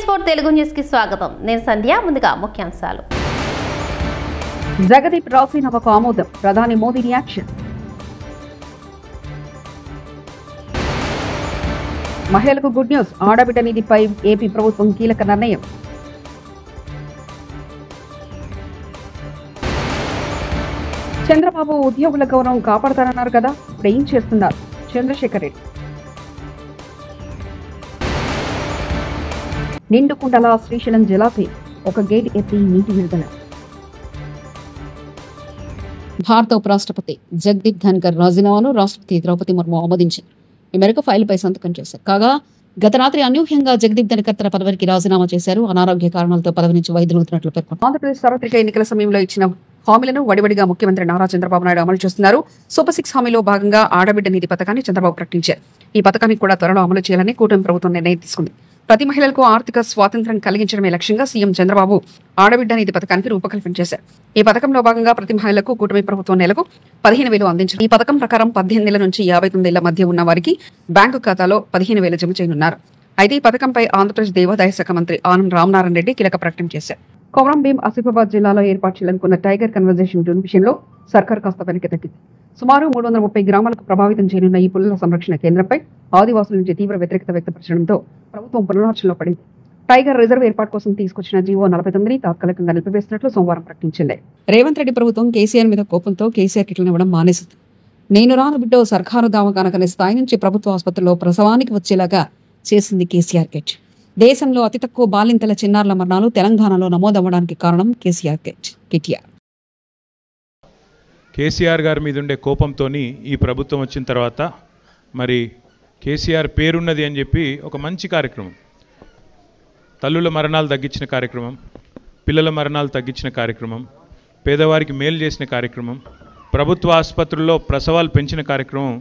K4 Telugu news కి స్వాగతం. నేను సంధ్య. ముందుగా ముఖ్యాంశాలు. జగదీప్ రాజీనామాకు ఆమోదం. ప్రధాని మోదీ రియాక్షన్. మహిళలకు గుడ్ న్యూస్. ఆడబిడ్డ నిధిపై ఏపీ ప్రభుత్వం కీలక నిర్ణయం. చంద్రబాబు ఉద్యోగుల గౌరవం కాపాడతారన్నారు కదా, ఇప్పుడు ఏం చేస్తున్నారు? చంద్రశేఖర్ రెడ్డి. నిండుకుండల శ్రీశైలం జలాశయం, ఒక గేట్ ఎత్తి నీటి విడుదల. భారత ఉపరాష్ట్రపతి జగదీప్ ధన్కర్ రాజీనామాను రాష్ట్రపతి ద్రౌపది ముర్ము ఆమోదించారు. ఈ మేరకు ఫైల్పై సంతకం చేశారు. కాగా గత రాత్రి అనూహ్యంగా జగదీప్ ధన్కర్ తన పదవికి రాజీనామా చేశారు. అనారోగ్య కారణాలతో పదవి నుంచి వైదొలుగుతున్నట్లు పేర్కొన్నారు. ఆంధ్రప్రదేశ్ సార్వత్రిక ఎన్నికల సమయంలో ఇచ్చిన హామీలను వడివడిగా ముఖ్యమంత్రి నారా చంద్రబాబు నాయుడు అమలు చేస్తున్నారు. సూపర్ 6 హామీలో భాగంగా ఆడబిడ్డ నిధి పథకాన్ని చంద్రబాబు ప్రకటించారు. ఈ పథకాన్ని కూడా త్వరలో అమలు చేయాలని కూటమి ప్రభుత్వం నిర్ణయం తీసుకుంది. ప్రతి మహిళలకు ఆర్థిక స్వాతంత్ర్యం కలిగించడమే లక్ష్యంగా సీఎం చంద్రబాబు ఆడబిడ్డ నిధి పథకానికి రూపకల్పన చేశారు. ఈ పథకంలో భాగంగా ప్రతి మహిళలకు కూటమి ప్రభుత్వం నెలకు 15,000 అందించారు. ఈ పథకం ప్రకారం 18 ఏళ్ల నుంచి 59 ఏళ్ల మధ్య ఉన్న వారికి బ్యాంకు ఖాతాలో 15,000 జమ చేయనున్నారు. అయితే ఈ పథకంపై ఆంధ్రప్రదేశ్ దేవాదాయ శాఖ మంత్రి ఆనం రామనారాయణ రెడ్డి కీలక ప్రకటన చేశారు. కొమరం భీం ఆసిఫాబాద్ జిల్లాలో ఏర్పాటు చేయాలనుకున్న టైగర్ కన్వర్జేషన్ జోన్ విషయంలో సర్కార్ కాస్త వెనక్కి తగ్గింది. సుమారు 330 గ్రామాలకు ప్రభావితం చేయనున్న ఈ పులుల సంరక్షణ కేంద్రంపై ఆదివాసుల నుంచి తీవ్ర వ్యతిరేకత వ్యక్తపరచడంతో ప్రభుత్వం పునరాలోచనలో పడింది. టైగర్ రిజర్వ్ ఏర్పాటు కోసం తీసుకొచ్చిన జీవో 49ని తాత్కాలికంగా నిలిపివేసినట్లు సోమవారం ప్రకటించింది. రేవంత్ రెడ్డి ప్రభుత్వం కేసీఆర్ మీద కోపంతో కేసీఆర్ కిట్లను ఇవ్వడం మానేసింది. నేను రాను బిడ్డో సర్కారు దావకానకనే స్థాయి నుంచి ప్రభుత్వ ఆసుపత్రిలో ప్రసవానికి వచ్చేలాగా చేసింది కేసీఆర్ కిట్. దేశంలో అతి తక్కువ బాలింతల చిన్నారుల మరణాలు తెలంగాణలో నమోదవ్వడానికి కారణం కేసీఆర్ కిటిఆర్. కేసీఆర్ గారి మీద ఉండే కోపంతో ఈ ప్రభుత్వం వచ్చిన తర్వాత మరి కేసీఆర్ పేరున్నది అని చెప్పి ఒక మంచి కార్యక్రమం, తల్లుల మరణాలు తగ్గించిన కార్యక్రమం, పిల్లల మరణాలు తగ్గించిన కార్యక్రమం, పేదవారికి మేలు చేసిన కార్యక్రమం, ప్రభుత్వ ఆసుపత్రుల్లో ప్రసవాలు పెంచిన కార్యక్రమం,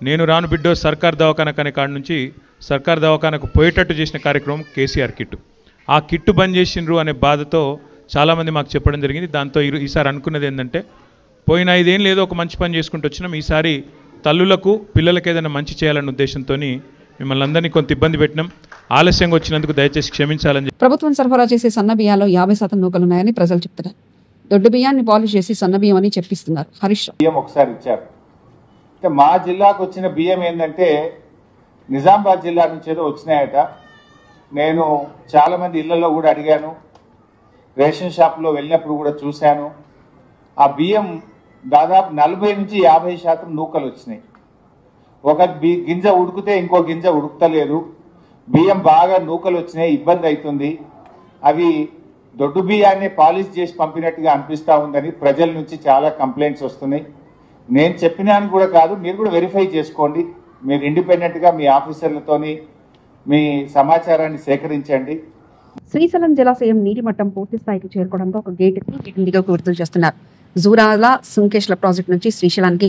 నేను రాను బిడ్డో సర్కార్ దవాఖానకు అనే కాడ నుంచి సర్కార్ దవాఖానకు పోయేటట్టు చేసిన కార్యక్రమం కేసీఆర్ కిట్టు. ఆ కిట్టు బంద్ చేసిండ్రు అనే బాధతో చాలామంది మాకు చెప్పడం జరిగింది. దాంతో ఈసారి అనుకున్నది ఏంటంటే, పోయిన 5 ఏళ్ళు ఏదో ఒక మంచి పని చేసుకుంటూ వచ్చినాం, ఈసారి తల్లులకు పిల్లలకు ఏదైనా మంచి చేయాలన్న ఉద్దేశంతో మిమ్మల్ని అందరినీ కొంత ఇబ్బంది పెట్టినాం. ఆలస్యంగా వచ్చినందుకు దయచేసి క్షమించాలని. ప్రభుత్వం సరఫరా చేసే సన్న బియ్యాల్లో 50% నూకలున్నాయని ప్రజలు చెప్తున్నారు. దొడ్డు బియ్యాన్ని పాలిష్ చేసి సన్న బియ్యం అని చెప్పిస్తున్నారు. హరీష్ బియ్యం ఒకసారి ఇచ్చారు. మా జిల్లాకు వచ్చిన బియ్యం ఏంటంటే నిజామాబాద్ జిల్లా నుంచి ఏదో వచ్చినాయట. నేను చాలామంది ఇళ్లలో కూడా అడిగాను, రేషన్ షాప్లో వెళ్ళినప్పుడు కూడా చూశాను. ఆ బియ్యం దాదాపు 40 నుంచి 50% నూకలు వచ్చినాయి. ఒక గింజ ఉడికితే ఇంకో గింజ ఉడుకుతలేదు. బియ్యం బాగా నూకలు వచ్చినాయి, ఇబ్బంది అవుతుంది. అవి దొడ్డు బియ్యాన్ని పాలిష్ చేసి పంపినట్టుగా అనిపిస్తూ ఉందని ప్రజల నుంచి చాలా కంప్లైంట్స్ వస్తున్నాయి. నేను చెప్పినాను కూడా కాదు, మీరు కూడా వెరిఫై చేసుకోండి. మీరు ఇండిపెండెంట్గా మీ ఆఫీసర్లతోని మీ సమాచారాన్ని సేకరించండి. శ్రీశైలం జలాశయం నీటి మట్టం పూర్తి స్థాయికి చేరుకోవడంతో ఒక గేట్ దిగువకు విడుదల చేస్తున్నారు. జూరాల సుంకేశ్ల ప్రాజెక్టు నుంచి శ్రీశైలానికి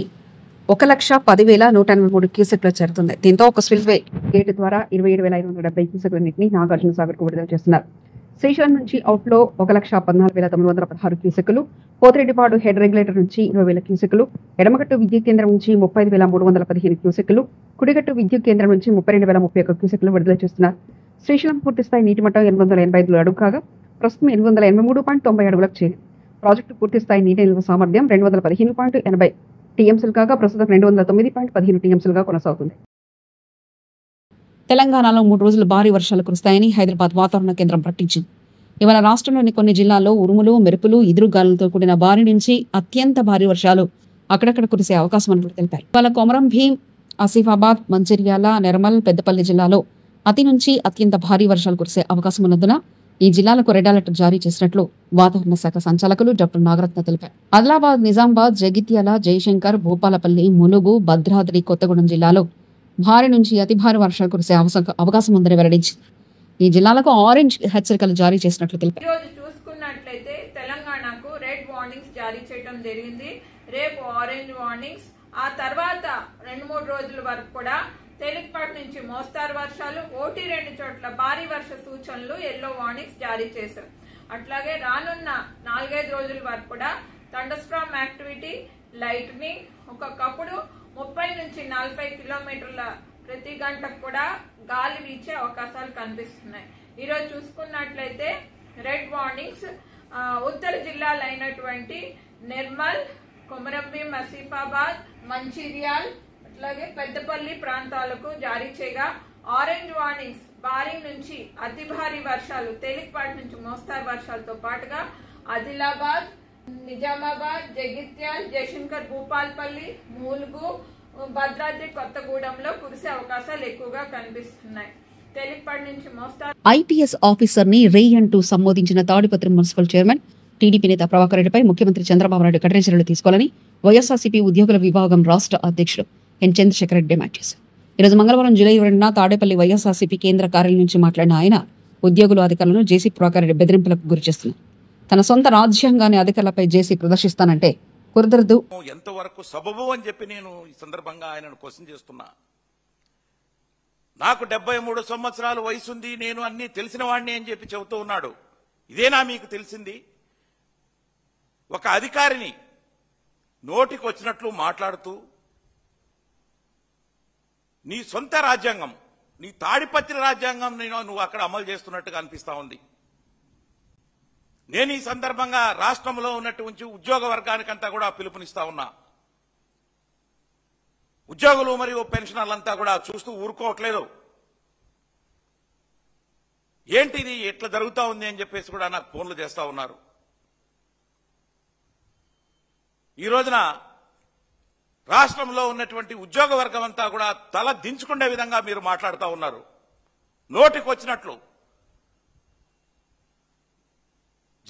1,10,183 క్యూసెక్లు చేరుతుంది. దీంతో ఒక స్పిల్వే గేటు ద్వారా 27,570 క్యూసెక్ల నీటిని నాగార్జున సాగర్ కు విడుదల చేస్తున్నారు. శ్రీశైలం నుంచి అవుట్లో 1,14,916 క్యూసెక్లు, పోతిరెడ్డిపాడు హెడ్ రెగ్యులేటర్ నుంచి 20,000 క్యూసెక్లు, ఎడమగట్టు విద్యుత్ కేంద్రం నుంచి 35,315 క్యూసెక్లు, కుడిగట్టు విద్యుత్ కేంద్రం నుంచి 32,031 క్యూసెక్లు విడుదల చేస్తున్నారు. శ్రీశైలం పూర్తిస్థాయి నీటి మట్టం 885 అడుగు కాగా ప్రస్తుతం 883.90 అడుగులకు చేరింది. ప్రాజెక్టు పూర్తిస్థాయి నీటి నిల్వ సామర్థ్యం 215.80 టీఎంసీలు కాగా ప్రస్తుతం 209.15 టీఎంసీలుగా కొనసాగుతుంది. తెలంగాణలో 3 రోజులు భారీ వర్షాలు కురుస్తాయని హైదరాబాద్ వాతావరణ కేంద్రం ప్రకటించింది. ఇవాళ రాష్ట్రంలోని కొన్ని జిల్లాల్లో ఉరుములు, మెరుపులు, ఈదురుగాలులతో కూడిన భారీ నుంచి అత్యంత భారీ వర్షాలు అక్కడక్కడ కురిసే అవకాశం ఉన్నట్లు తెలిపారు. ఇవాళ కొమరం భీం, ఆసిఫాబాద్, మంచిర్యాల, నిర్మల్, పెద్దపల్లి జిల్లాలో అతి నుంచి అత్యంత భారీ వర్షాలు కురిసే అవకాశం ఉన్నందున ఈ జిల్లాలకు రెడ్ అలర్ట్ జారీ చేసినట్లు వాతావరణ శాఖ సంచాలకులు డాక్టర్ నాగరత్న తెలిపారు. ఆదిలాబాద్, నిజామాబాద్, జగిత్యాల, జయశంకర్, భూపాలపల్లి, ములుగు, భద్రాద్రి కొత్తగూడెం జిల్లాలో భారీ నుంచి అతి భారీ వర్షాలు కురిసే అవకాశం ఉందని వెల్లడించింది. ఈ జిల్లాలకు ఆరెంజ్ హెచ్చరికలు జారీ చేసినట్లు తెలిపారు. ఈరోజు చూసుకున్నట్లయితే తెలంగాణకు రెడ్ వార్నింగ్స్ జారీ చేయడం జరిగింది. రేపు ఆరెంజ్ వార్నింగ్స్, ఆ తర్వాత 2-3 రోజుల వరకు కూడా తేలికపాటి నుంచి మోస్తారు వర్షాలు, 1-2 చోట్ల భారీ వర్ష సూచనలు ఎల్లో వార్నింగ్స్ జారీ చేశారు. అట్లాగే రానున్న 4-5 రోజుల వరకు కూడా థండర్స్టార్మ్ యాక్టివిటీ, లైట్నింగ్, ఒక్కొక్కప్పుడు 30 నుంచి 40 కిలోమీటర్ల ప్రతి గంటకు కూడా గాలి వీచే అవకాశాలు కనిపిస్తున్నాయి. ఈరోజు చూసుకున్నట్లయితే రెడ్ వార్నింగ్స్ ఉత్తర జిల్లాలైనటువంటి నిర్మల్, కొమరంభీం, ఆసిఫాబాద్, మంచిర్యాల్ అట్లాగే పెద్దపల్లి ప్రాంతాలకు జారీ చేయగా ఆరెంజ్ వార్నింగ్స్ భారీ నుంచి అతి భారీ వర్షాలు, తేలికపాటి నుంచి మోస్తారు వర్షాలతో పాటుగా ఆదిలాబాద్, నిజామాబాద్, జగిత్యాల్, జయశంకర్, భూపాల్పల్లి, ములుగు, భద్రాద్రి కొత్తగూడెంలో కురిసే అవకాశాలు ఎక్కువగా కనిపిస్తున్నాయి. తేలికపాటి నుంచి మోస్తారు. ఐపీఎస్ ఆఫీసర్ ని రే అంటూ సంబోధించిన తాడిపత్రి మున్సిపల్ చైర్మన్ టీడీపీ నేత ప్రభాకర్ రెడ్డిపై ముఖ్యమంత్రి చంద్రబాబు నాయుడు కఠిన చర్యలు తీసుకోవాలని వైఎస్ఆర్సీపీ ఉద్యోగుల విభాగం రాష్ట్ర అధ్యక్షుడు ఎన్ చంద్రశేఖర్ రెడ్డి డిమాండ్ చేశారు. ఈరోజు మంగళవారం జూలై 2న తాడేపల్లి వైఎస్ఆర్సీపీ కేంద్ర కార్యాలయం నుంచి మాట్లాడిన ఆయన ఉద్యోగులు, అధికారులను జేసీ ప్రభాకర్ రెడ్డి బెదిరింపులకు గురి చేస్తున్నారు. తన సొంత రాజ్యాంగాన్ని అధికారులపై జేసీ ప్రదర్శిస్తానంటే కుదరదు. ఎంతవరకు సబబు అని చెప్పి నేను ఈ సందర్భంగా ఆయనను క్వశ్చన్ చేస్తున్నా. నాకు 73 సంవత్సరాల వయసుంది, నేను అన్ని తెలిసిన వాడిని అని చెప్పి చెబుతూ ఉన్నాడు. ఇదేనా మీకు తెలిసింది? ఒక అధికారిని నోటికి వచ్చినట్లు మాట్లాడుతూ నీ సొంత రాజ్యాంగం, నీ తాడిపత్రి రాజ్యాంగం నువ్వు అక్కడ అమలు చేస్తున్నట్టుగా అనిపిస్తా ఉంది. నేను ఈ సందర్భంగా రాష్ట్రంలో ఉన్నటువంటి ఉద్యోగ వర్గానికంతా కూడా పిలుపునిస్తా ఉన్నా. ఉద్యోగులు మరియు పెన్షనర్లంతా కూడా చూస్తూ ఊరుకోవట్లేదు. ఏంటిది ఎట్లా జరుగుతూ ఉంది అని చెప్పేసి కూడా నాకు ఫోన్లు చేస్తా ఉన్నారు. ఈ రోజున రాష్ట్రంలో ఉన్నటువంటి ఉద్యోగ వర్గం అంతా కూడా తల దించుకునే విధంగా మీరు మాట్లాడుతూ ఉన్నారు. నోటికి వచ్చినట్లు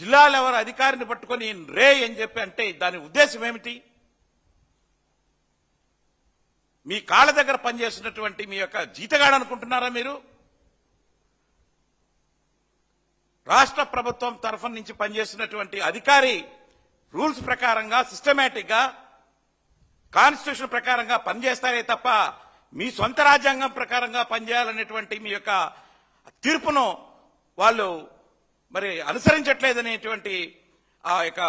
జిల్లా లెవెల్ అధికారిని పట్టుకొని రే అని చెప్పి అంటే దాని ఉద్దేశం ఏమిటి? మీ కాళ్ళ దగ్గర పనిచేస్తున్నటువంటి మీ యొక్క జీతగాడు అనుకుంటున్నారా మీరు? రాష్ట్ర ప్రభుత్వం తరఫు నుంచి పనిచేస్తున్నటువంటి అధికారి రూల్స్ ప్రకారంగా, సిస్టమేటిక్ గా, కాన్స్టిట్యూషన్ ప్రకారంగా పనిచేస్తారే తప్ప మీ సొంత రాజ్యాంగం ప్రకారంగా పనిచేయాలనేటువంటి మీ యొక్క తీర్పును వాళ్ళు మరి అనుసరించట్లేదనేటువంటి ఆ యొక్క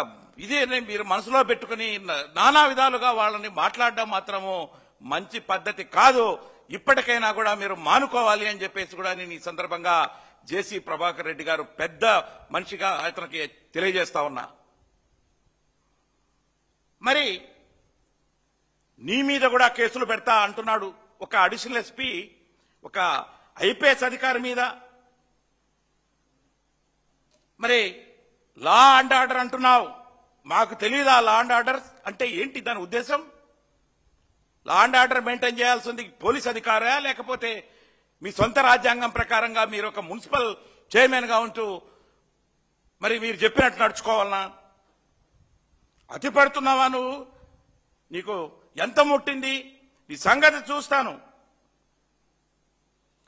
ఇది మీరు మనసులో పెట్టుకుని నానా విధాలుగా వాళ్ళని మాట్లాడడం మాత్రము మంచి పద్ధతి కాదు. ఇప్పటికైనా కూడా మీరు మానుకోవాలి అని చెప్పేసి కూడా నేను ఈ సందర్భంగా జేసీ ప్రభాకర్ రెడ్డి గారు పెద్ద మనిషిగా అతనికి తెలియజేస్తా ఉన్నా. మరి నీ మీద కూడా కేసులు పెడతా అంటున్నాడు ఒక అడిషనల్ ఎస్పీ, ఒక ఐపీఎస్ అధికారి మీద. మరి లా అండ్ ఆర్డర్ అంటున్నావు, మాకు తెలియదా లా అండ్ ఆర్డర్ అంటే ఏంటి? దాని ఉద్దేశం లా అండ్ ఆర్డర్ మెయింటైన్ చేయాల్సింది పోలీస్ అధికారా, లేకపోతే మీ సొంత రాజ్యాంగం ప్రకారంగా మీరు ఒక మున్సిపల్ చైర్మన్ గా ఉంటూ మరి మీరు చెప్పినట్టు నడుచుకోవాలనా? అతి పడుతున్నావా నువ్వు? నీకు ఎంత ముట్టింది? నీ సంగతి చూస్తాను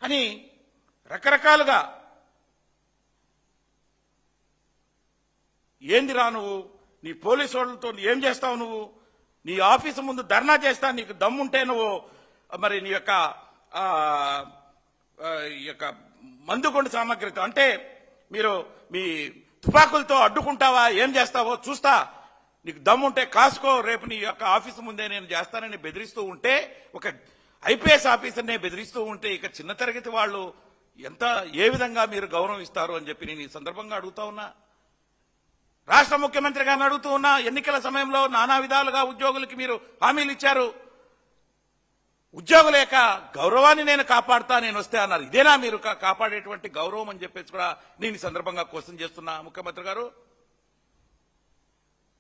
అని రకరకాలుగా ఏందిరా నువ్వు? నీ పోలీసు వాళ్ళతో ఏం చేస్తావు నువ్వు? నీ ఆఫీసు ముందు ధర్నా చేస్తా, నీకు దమ్ముంటే నువ్వు మరి నీ యొక్క మందుకొండ సామగ్రితో అంటే మీరు మీ తుపాకులతో అడ్డుకుంటావా, ఏం చేస్తావో చూస్తా. నీకు దమ్ముంటే కాసుకో, రేపు నీ యొక్క ఆఫీసు ముందే నేను చేస్తానని బెదిరిస్తూ ఉంటే, ఒక ఐపీఎస్ ఆఫీసర్నే బెదిరిస్తూ ఉంటే ఇక చిన్న తరగతి వాళ్ళు ఏ విధంగా మీరు గౌరవం ఇస్తారు అని చెప్పి నేను ఈ సందర్భంగా అడుగుతా ఉన్నా. రాష్ట్ర ముఖ్యమంత్రి గారిని అడుగుతూ ఉన్నా. ఎన్నికల సమయంలో నానా విధాలుగా ఉద్యోగులకి మీరు హామీలు ఇచ్చారు. ఉద్యోగుల యొక్క గౌరవాన్ని నేను కాపాడుతా, నేను వస్తే అన్నారు. ఇదేనా మీరు కాపాడేటువంటి గౌరవం అని చెప్పేసి కూడా నేను ఈ సందర్భంగా క్వశ్చన్ చేస్తున్నా. ముఖ్యమంత్రి గారు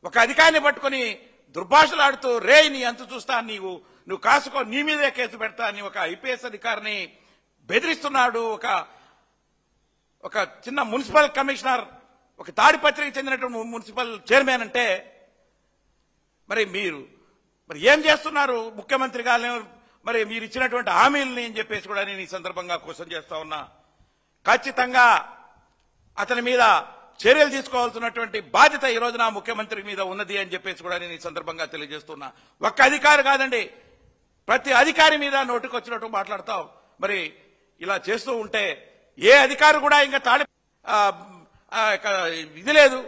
ఒక అధికారిని పట్టుకుని దుర్భాషలాడుతూ రే నీ అంత చూస్తా, నువ్వు కాసుకో, నీ మీదే కేసు పెడతా అని ఒక ఐపీఎస్ అధికారిని బెదిరిస్తున్నాడు. ఒక చిన్న మున్సిపల్ కమిషనర్, ఒక తాడిపత్రికి చెందినటువంటి మున్సిపల్ చైర్మన్ అంటే మరి మీరు ఏం చేస్తున్నారు? ముఖ్యమంత్రి గారు మరి మీరు ఇచ్చినటువంటి హామీలని అని చెప్పేసి కూడా నేను ఈ సందర్భంగా క్వశ్చన్ చేస్తా ఉన్నా. ఖచ్చితంగా అతని మీద చర్యలు తీసుకోవాల్సినటువంటి బాధ్యత ఈ రోజున ముఖ్యమంత్రి మీద ఉన్నది అని చెప్పేసి కూడా నేను ఈ సందర్భంగా తెలియజేస్తున్నా. ఒక్క అధికారి కాదండి, ప్రతి అధికారి మీద నోటికొచ్చినట్టు మాట్లాడతావు. మరి ఇలా చేస్తూ ఉంటే ఏ అధికారి కూడా ఇంకా ఇది లేదు,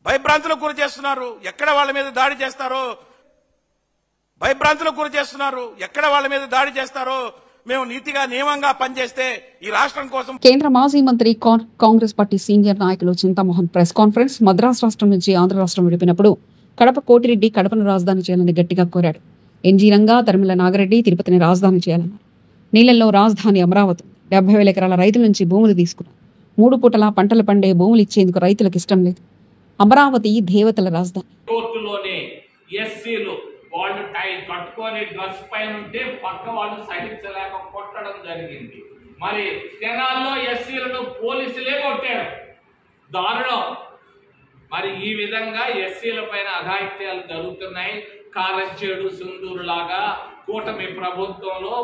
భయభ్రాంతులకు గురి చేస్తున్నారు. ఎక్కడ వాళ్ళ మీద దాడి చేస్తారో, భయభ్రాంతులకు గురి చేస్తున్నారు. ఎక్కడ వాళ్ళ మీద దాడి చేస్తారో మేము నీతిగా నియమంగా పనిచేస్తే ఈ రాష్ట్రం కోసం. కేంద్ర మాజీ మంత్రి కాంగ్రెస్ పార్టీ సీనియర్ నాయకులు చింతామోహన్ ప్రెస్ కాన్ఫరెన్స్. మద్రాసు రాష్ట్రం నుంచి ఆంధ్ర రాష్ట్రం విడిపినప్పుడు కడప కోటిరెడ్డి కడపను రాజధాని చేయాలని గట్టిగా కోరాడు. ఎన్జీ రంగా, తరిమిల నాగరెడ్డి తిరుపతిని రాజధాని చేయాలన్నారు. నీళ్లలో రాజధాని అమరావతి. 70,000 ఎకరాల రైతుల నుంచి భూములు తీసుకున్నారు. 3 పూటలా పంటలు పండే భూములు ఇచ్చేందుకు రైతులకు ఇష్టం లేదు. అమరావతి దేవతల రాజధాని. కోర్టులోనే ఎస్సీలు వాళ్ళు టై కట్టుకొని డ్రెస్ పైన ఉంటే పక్క వాళ్ళు సహించలేక కొట్టడం జరిగింది. మరి తెనాల్లో ఎస్సీలను పోలీసులే కొట్టారు, దారుణం. మరి ఈ విధంగా ఎస్సీల పైన అఘాయిత్యాలు జరుగుతున్నాయి. కారంచేడు, సింధూరు లాగా కూటమి ప్రభుత్వంలో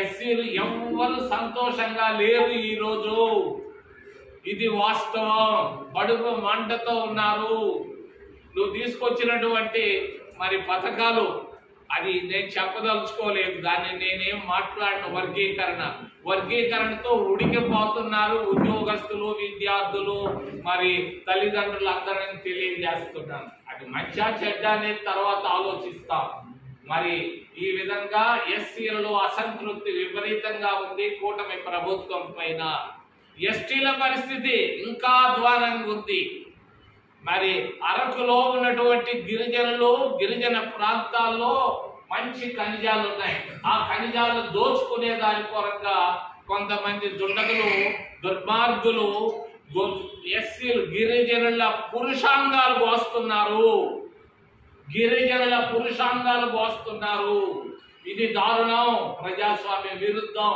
ఎస్సీలు ఎవ్వరు సంతోషంగా లేరు ఈరోజు. ఇది వాస్తవం. బడుగు మంటతో ఉన్నారు. నువ్వు తీసుకొచ్చినటువంటి మరి పథకాలు అది నేను చెప్పదలుచుకోలేదు, దాన్ని నేనేం మాట్లాడిన వర్గీకరణతో ఉడికిపోతున్నారు ఉద్యోగస్తులు, విద్యార్థులు, మరి తల్లిదండ్రులు అందరిని తెలియజేస్తున్నాను. అది మంచిగా చెడ్డ అనేది తర్వాత ఆలోచిస్తాం. మరి ఈ విధంగా ఎస్సీలలో అసంతృప్తి విపరీతంగా ఉంది కూటమి ప్రభుత్వం పైన. ఎస్టీల పరిస్థితి ఇంకా అధ్వానంగా ఉంది. మరి అరకులో ఉన్నటువంటి గిరిజన ప్రాంతాల్లో మంచి ఖనిజాలు ఉన్నాయి. ఆ ఖనిజాలు దోచుకునే దాని కొరగా కొంతమంది దుర్మార్గులు ఎస్సీలు గిరిజనుల పురుషాంగాలు పోస్తున్నారు. ఇది దారుణం, ప్రజాస్వామ్య విరుద్ధం.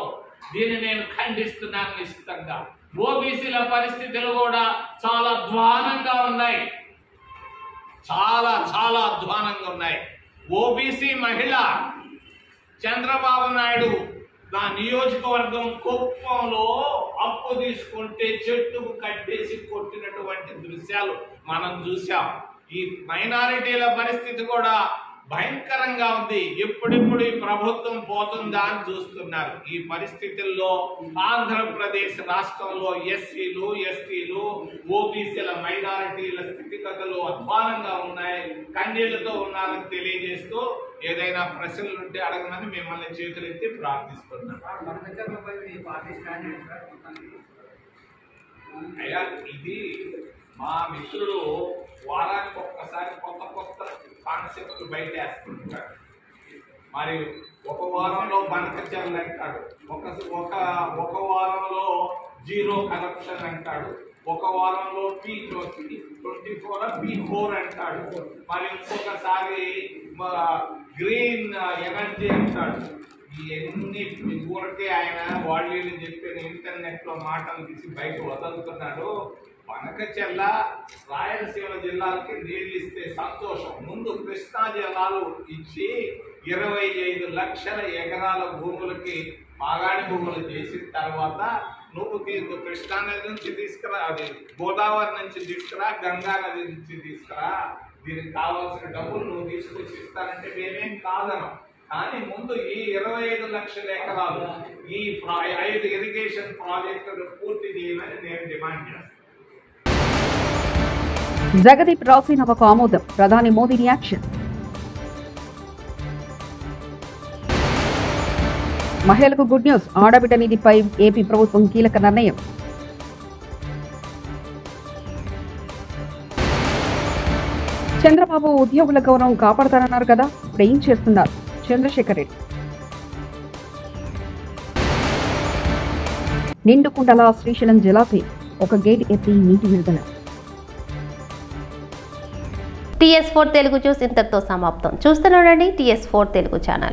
దీన్ని నేను ఖండిస్తున్నాను నిశ్చితంగా. ఓబీసీల పరిస్థితులు కూడా చాలా అధ్వానంగా ఉన్నాయి, చాలా అధ్వానంగా ఉన్నాయి. ఓబీసీ మహిళ చంద్రబాబు నాయుడు నా నియోజకవర్గం కుప్పంలో అప్పు తీసుకుంటే చెట్టుకు కట్టేసి కొట్టినటువంటి దృశ్యాలు మనం చూసాం. ఈ మైనారిటీల పరిస్థితి కూడా భయంకరంగా ఉంది. ఎప్పుడెప్పుడు ఈ ప్రభుత్వం పోతుందా అని చూస్తున్నారు. ఈ పరిస్థితుల్లో ఆంధ్రప్రదేశ్ రాష్ట్రంలో ఎస్సీలు, ఎస్టీలు, ఓబీసీల మైనారిటీల స్థితిగతులు అధ్వానంగా ఉన్నాయి, కన్నీళ్లతో ఉన్నారని తెలియజేస్తూ ఏదైనా ప్రశ్నలు ఉంటే అడగమని మిమ్మల్ని చేతులెత్తి ప్రార్థిస్తున్నాను. అయ్యా, ఇది మా మిత్రుడు వారానికి ఒక్కసారి కొత్త కాన్సెప్ట్ బయట వేస్తుంటాడు. మరి ఒక వారంలో బనకచర్లు అంటాడు, ఒక వారంలో జీరో కరప్షన్ అంటాడు, ఒక వారంలో P24 P4 అంటాడు, మరి ఇంకొకసారి గ్రీన్ ఎనర్జీ అంటాడు. ఇవన్నీ ఊరికే ఆయన వాళ్ళు చెప్పిన ఇంటర్నెట్ లో మాటలు తీసి బయట వదులుతున్నాడు. బనకచెర్ల రాయలసీమ జిల్లాలకి నీళ్లు ఇస్తే సంతోషం. ముందు కృష్ణా జిల్లాలు ఇచ్చి 25 లక్షల ఎకరాల భూములకి మాగాడి భూములు చేసిన తర్వాత నువ్వు కృష్ణా నది నుంచి తీసుకురా, అది గోదావరి నుంచి తీసుకురా, గంగా నది నుంచి తీసుకురా, దీనికి కావాల్సిన డబ్బులు నువ్వు తీసుకొచ్చి ఇస్తానంటే మేమేం కాదనం. కానీ ముందు ఈ 25 లక్షల ఎకరాలు ఈ 5 ఇరిగేషన్ ప్రాజెక్టులు పూర్తి చేయమని నేను డిమాండ్ చేస్తాను. జగదీప్ రాజీనామాకు ఆమోదం. ప్రధాని మోదీ రియాక్షన్. మహిళలకు గుడ్ న్యూస్. ఆడబిడ్డ నిధిపై ఏపీ ప్రభుత్వం కీలక నిర్ణయం. చంద్రబాబు ఉద్యోగుల గౌరవం కాపాడతారన్నారు కదా, ఇప్పుడు ఏం చేస్తున్నారు? చంద్రశేఖర్ రెడ్డి. నిండుకుండల శ్రీశైలం జలాశయం ఒక గేట్ ఎత్తి నీటి విడుదల. TS4 తెలుగు న్యూస్ ఇంతటితో సమాప్తం. చూస్తూనే ఉండండి TS4 తెలుగు ఛానల్.